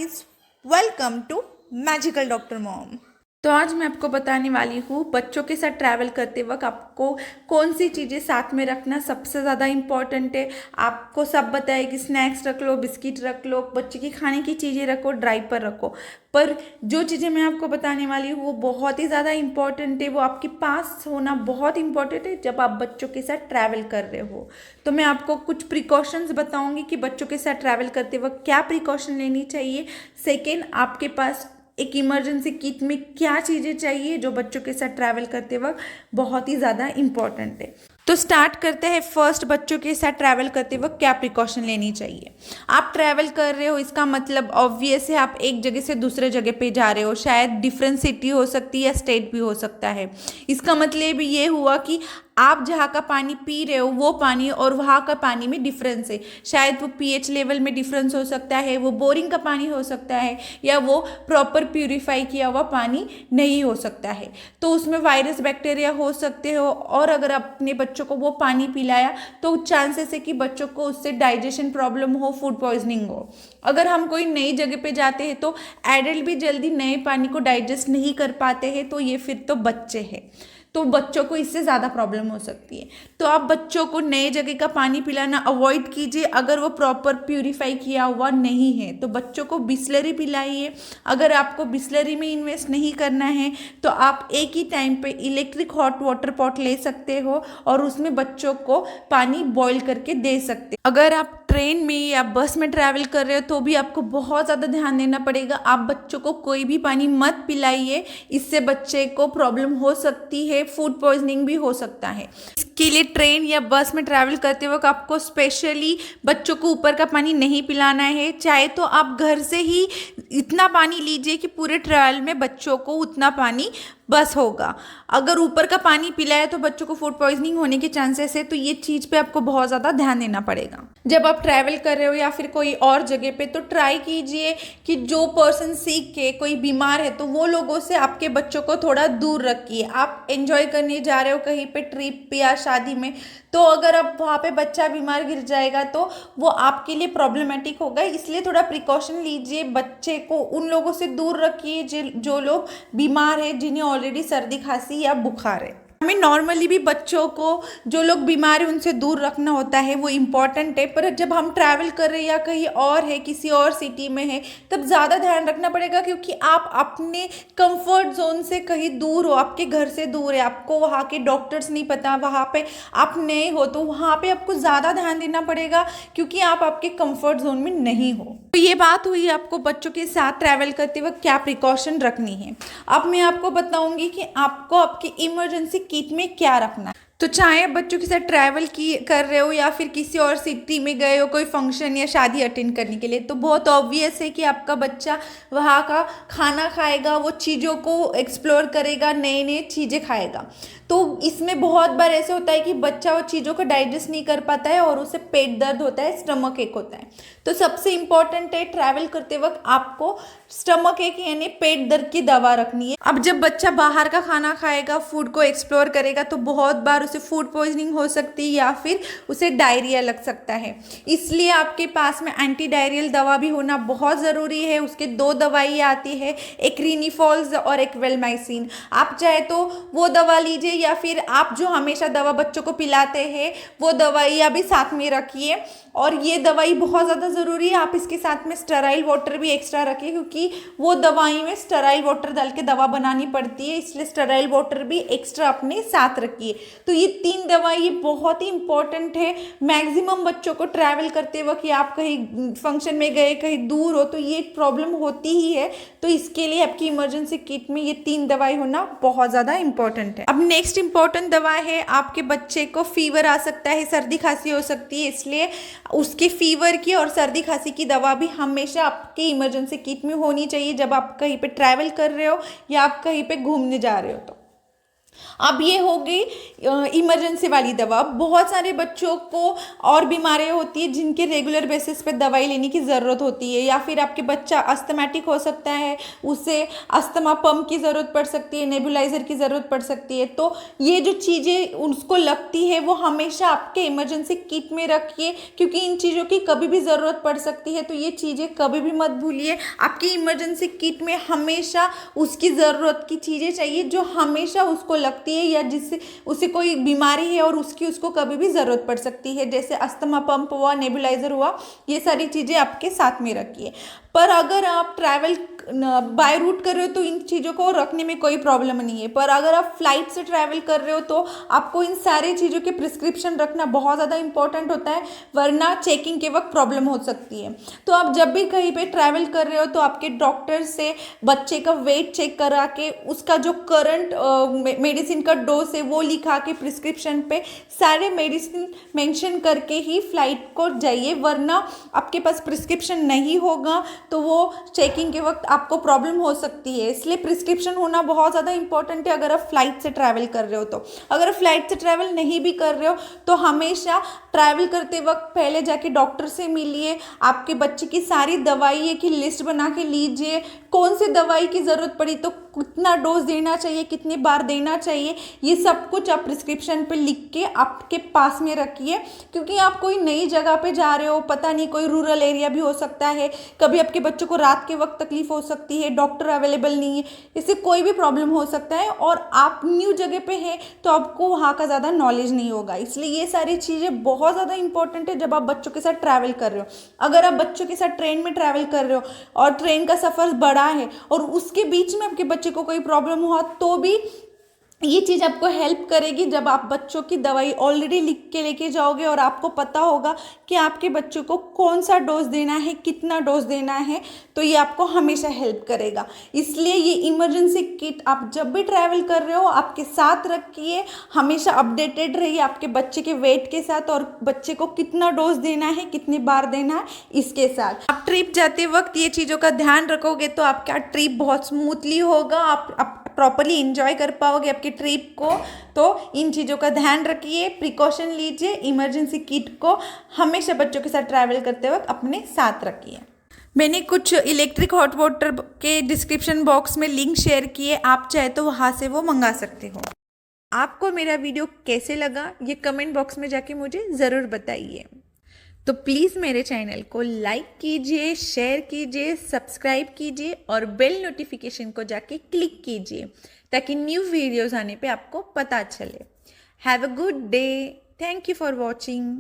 guys, welcome to Magical Dr. Mom। तो आज मैं आपको बताने वाली हूँ बच्चों के साथ ट्रैवल करते वक्त आपको कौन सी चीज़ें साथ में रखना सबसे ज़्यादा इम्पॉर्टेंट है। आपको सब बताया कि स्नैक्स रख लो, बिस्किट रख लो, बच्चे की खाने की चीज़ें रखो, ड्राई पर रखो, पर जो चीज़ें मैं आपको बताने वाली हूँ वो बहुत ही ज़्यादा इम्पॉर्टेंट है। वो आपके पास होना बहुत इम्पॉर्टेंट है जब आप बच्चों के साथ ट्रैवल कर रहे हो। तो मैं आपको कुछ प्रिकॉशंस बताऊँगी कि बच्चों के साथ ट्रैवल करते वक्त क्या प्रिकॉशन लेनी चाहिए। सेकेंड, आपके पास एक इमरजेंसी किट में क्या चीज़ें चाहिए जो बच्चों के साथ ट्रैवल करते वक्त बहुत ही ज़्यादा इम्पॉर्टेंट है। तो स्टार्ट करते हैं। फर्स्ट, बच्चों के साथ ट्रैवल करते वक्त क्या प्रिकॉशन लेनी चाहिए। आप ट्रैवल कर रहे हो, इसका मतलब ऑब्वियस है आप एक जगह से दूसरे जगह पे जा रहे हो। शायद डिफरेंट सिटी हो सकती है या स्टेट भी हो सकता है। इसका मतलब ये हुआ कि आप जहाँ का पानी पी रहे हो वो पानी और वहाँ का पानी में डिफरेंस है। शायद वो पीएच लेवल में डिफरेंस हो सकता है, वो बोरिंग का पानी हो सकता है, या वो प्रॉपर प्यूरिफाई किया हुआ पानी नहीं हो सकता है। तो उसमें वायरस बैक्टीरिया हो सकते हो, और अगर अपने बच्चों को वो पानी पिलाया तो चांसेस है कि बच्चों को उससे डाइजेशन प्रॉब्लम हो, फूड पॉइजनिंग हो। अगर हम कोई नई जगह पे जाते हैं तो एडल्ट भी जल्दी नए पानी को डाइजेस्ट नहीं कर पाते हैं, तो ये फिर तो बच्चे हैं, तो बच्चों को इससे ज़्यादा प्रॉब्लम हो सकती है। तो आप बच्चों को नए जगह का पानी पिलाना अवॉइड कीजिए अगर वो प्रॉपर प्यूरिफाई किया हुआ नहीं है। तो बच्चों को बिस्लरी पिलाइए। अगर आपको बिस्लरी में इन्वेस्ट नहीं करना है तो आप एक ही टाइम पे इलेक्ट्रिक हॉट वाटर पॉट ले सकते हो और उसमें बच्चों को पानी बॉईल करके दे सकते। अगर आप ट्रेन में या बस में ट्रैवल कर रहे हो तो भी आपको बहुत ज़्यादा ध्यान देना पड़ेगा। आप बच्चों को कोई भी पानी मत पिलाइए, इससे बच्चे को प्रॉब्लम हो सकती है, फूड पॉइजनिंग भी हो सकता है। इसके लिए ट्रेन या बस में ट्रैवल करते वक्त आपको स्पेशली बच्चों को ऊपर का पानी नहीं पिलाना है। चाहे तो आप घर से ही इतना पानी लीजिए कि पूरे ट्रैवल में बच्चों को उतना पानी बस होगा। अगर ऊपर का पानी पिलाया तो बच्चों को फूड पॉइजनिंग होने के चांसेस है, तो ये चीज़ पे आपको बहुत ज़्यादा ध्यान देना पड़ेगा। जब आप ट्रैवल कर रहे हो या फिर कोई और जगह पे, तो ट्राई कीजिए कि जो पर्सन सीख के कोई बीमार है तो वो लोगों से आपके बच्चों को थोड़ा दूर रखिए। आप एंजॉय करने जा रहे हो कहीं पे ट्रिप पे या शादी में, तो अगर अब वहाँ पे बच्चा बीमार गिर जाएगा तो वो आपके लिए प्रॉब्लमेटिक होगा। इसलिए थोड़ा प्रिकॉशन लीजिए, बच्चे को उन लोगों से दूर रखिए जो लोग बीमार है, जिन्हें ऑलरेडी सर्दी खांसी या बुखार है। हमें नॉर्मली भी बच्चों को, जो लोग बीमार है उनसे दूर रखना होता है, वो इम्पॉर्टेंट है। पर जब हम ट्रैवल कर रहे हैं या कहीं और है, किसी और सिटी में है, तब ज़्यादा ध्यान रखना पड़ेगा, क्योंकि आप अपने कंफर्ट जोन से कहीं दूर हो, आपके घर से दूर है, आपको वहाँ के डॉक्टर्स नहीं पता, वहाँ पे आप नए हो, तो वहाँ पे आपको ज़्यादा ध्यान देना पड़ेगा क्योंकि आप आपके कंफर्ट जोन में नहीं हो। तो ये बात हुई आपको बच्चों के साथ ट्रैवल करते वक्त क्या प्रिकॉशन रखनी है। अब मैं आपको बताऊंगी कि आपको आपकी इमरजेंसी किट में क्या रखना है। तो चाहे बच्चों के साथ ट्रैवल कर रहे हो या फिर किसी और सिटी में गए हो कोई फंक्शन या शादी अटेंड करने के लिए, तो बहुत ऑब्वियस है कि आपका बच्चा वहाँ का खाना खाएगा, वो चीज़ों को एक्सप्लोर करेगा, नए नए चीज़ें खाएगा। तो इसमें बहुत बार ऐसे होता है कि बच्चा वो चीज़ों को डाइजेस्ट नहीं कर पाता है और उसे पेट दर्द होता है, स्टमक एक होता है। तो सबसे इम्पॉर्टेंट है ट्रैवल करते वक्त आपको स्टमक एक यानी पेट दर्द की दवा रखनी है। अब जब बच्चा बाहर का खाना खाएगा, फूड को एक्सप्लोर करेगा, तो बहुत बार उसे फूड पॉइजनिंग हो सकती है या फिर उसे डायरिया लग सकता है। इसलिए आपके पास में एंटी डायरियल दवा भी होना बहुत ज़रूरी है। उसके दो दवाई आती है, एक रिनीफॉल्स और एक वेलमाइसिन। आप चाहे तो वो दवा लीजिए या फिर आप जो हमेशा दवा बच्चों को पिलाते हैं वो दवाइयाँ भी साथ में रखिए। और ये दवाई बहुत ज़्यादा ज़रूरी है। आप इसके साथ में स्टेराइल वाटर भी एक्स्ट्रा रखिए, क्योंकि वो दवाई में स्टेराइल वाटर डाल के दवा बनानी पड़ती है, इसलिए स्टेराइल वाटर भी एक्स्ट्रा अपने साथ रखिए। तो ये 3 दवाई बहुत ही इंपॉर्टेंट है। मैक्सिमम बच्चों को ट्रैवल करते वक्त या आप कहीं फंक्शन में गए, कहीं दूर हो, तो ये प्रॉब्लम होती ही है। तो इसके लिए आपकी इमरजेंसी किट में ये 3 दवाई होना बहुत ज़्यादा इंपॉर्टेंट है। अब नेक्स्ट इंपॉर्टेंट दवा है, आपके बच्चे को फीवर आ सकता है, सर्दी खांसी हो सकती है, इसलिए उसके फीवर की और सर्दी खांसी की दवा भी हमेशा आपकी इमरजेंसी किट में होनी चाहिए जब आप कहीं पे ट्रैवल कर रहे हो या आप कहीं पे घूमने जा रहे हो। तो अब ये हो गई इमरजेंसी वाली दवा। बहुत सारे बच्चों को और बीमारियां होती है जिनके रेगुलर बेसिस पे दवाई लेने की ज़रूरत होती है, या फिर आपके बच्चा अस्थमैटिक हो सकता है, उसे अस्थमा पंप की ज़रूरत पड़ सकती है, नेबुलाइजर की ज़रूरत पड़ सकती है। तो ये जो चीज़ें उसको लगती है वो हमेशा आपके इमरजेंसी किट में रखिए, क्योंकि इन चीज़ों की कभी भी ज़रूरत पड़ सकती है। तो ये चीज़ें कभी भी मत भूलिए, आपकी इमरजेंसी किट में हमेशा उसकी ज़रूरत की चीज़ें चाहिए जो हमेशा उसको लगती है, या जिससे उसे कोई बीमारी है और उसको कभी भी ज़रूरत पड़ सकती है, जैसे अस्थमा पंप हुआ, नेबुलाइजर हुआ, ये सारी चीज़ें आपके साथ में रखिए। पर अगर आप ट्रैवल बाय रूट कर रहे हो तो इन चीज़ों को रखने में कोई प्रॉब्लम नहीं है, पर अगर आप फ्लाइट से ट्रैवल कर रहे हो तो आपको इन सारी चीज़ों के प्रिस्क्रिप्शन रखना बहुत ज़्यादा इंपॉर्टेंट होता है, वरना चेकिंग के वक्त प्रॉब्लम हो सकती है। तो आप जब भी कहीं पे ट्रैवल कर रहे हो तो आपके डॉक्टर से बच्चे का वेट चेक करा के, उसका जो करंट मेडिसिन का डोज है वो लिखा के, प्रिस्क्रिप्शन पे सारे मेडिसिन मेंशन करके ही फ्लाइट को जाइए, वरना आपके पास प्रिस्क्रिप्शन नहीं होगा तो वो चेकिंग के वक्त आपको प्रॉब्लम हो सकती है। इसलिए प्रिस्क्रिप्शन होना बहुत ज़्यादा इंपॉर्टेंट है अगर आप फ्लाइट से ट्रैवल कर रहे हो तो। अगर आप फ्लाइट से ट्रैवल नहीं भी कर रहे हो तो हमेशा ट्रैवल करते वक्त पहले जाके डॉक्टर से मिलिए, आपके बच्चे की सारी दवाई की लिस्ट बना के लीजिए, कौन सी दवाई की ज़रूरत पड़ी तो कितना डोज देना चाहिए, कितनी बार देना चाहिए, ये सब कुछ आप प्रिस्क्रिप्शन पे लिख के आपके पास में रखिए। क्योंकि आप कोई नई जगह पे जा रहे हो, पता नहीं कोई रूरल एरिया भी हो सकता है, कभी आपके बच्चों को रात के वक्त तकलीफ हो सकती है, डॉक्टर अवेलेबल नहीं है, इससे कोई भी प्रॉब्लम हो सकता है, और आप न्यू जगह पे हैं तो आपको वहाँ का ज़्यादा नॉलेज नहीं होगा। इसलिए ये सारी चीज़ें बहुत ज़्यादा इंपॉर्टेंट है जब आप बच्चों के साथ ट्रैवल कर रहे हो। अगर आप बच्चों के साथ ट्रेन में ट्रैवल कर रहे हो और ट्रेन का सफ़र बड़ा है और उसके बीच में आपके बच्चे को कोई प्रॉब्लम हुआ, तो भी ये चीज़ आपको हेल्प करेगी जब आप बच्चों की दवाई ऑलरेडी लिख के लेके जाओगे और आपको पता होगा कि आपके बच्चों को कौन सा डोज देना है, कितना डोज देना है, तो ये आपको हमेशा हेल्प करेगा। इसलिए ये इमरजेंसी किट आप जब भी ट्रैवल कर रहे हो आपके साथ रखिए, हमेशा अपडेटेड रहिए आपके बच्चे के वेट के साथ और बच्चे को कितना डोज देना है, कितनी बार देना है, इसके साथ। आप ट्रिप जाते वक्त ये चीज़ों का ध्यान रखोगे तो आपका ट्रिप बहुत स्मूथली होगा, आप प्रॉपरली इंजॉय कर पाओगे आपकी ट्रिप को। तो इन चीज़ों का ध्यान रखिए, प्रिकॉशन लीजिए, इमरजेंसी किट को हमेशा बच्चों के साथ ट्रैवल करते वक्त अपने साथ रखिए। मैंने कुछ इलेक्ट्रिक हॉट वाटर के डिस्क्रिप्शन बॉक्स में लिंक शेयर किए, आप चाहे तो वहाँ से वो मंगा सकते हो। आपको मेरा वीडियो कैसे लगा ये कमेंट बॉक्स में जाके मुझे ज़रूर बताइए। तो प्लीज़ मेरे चैनल को लाइक कीजिए, शेयर कीजिए, सब्सक्राइब कीजिए और बेल नोटिफिकेशन को जाके क्लिक कीजिए ताकि न्यू वीडियोज़ आने पे आपको पता चले। Have a good day. Thank you for watching.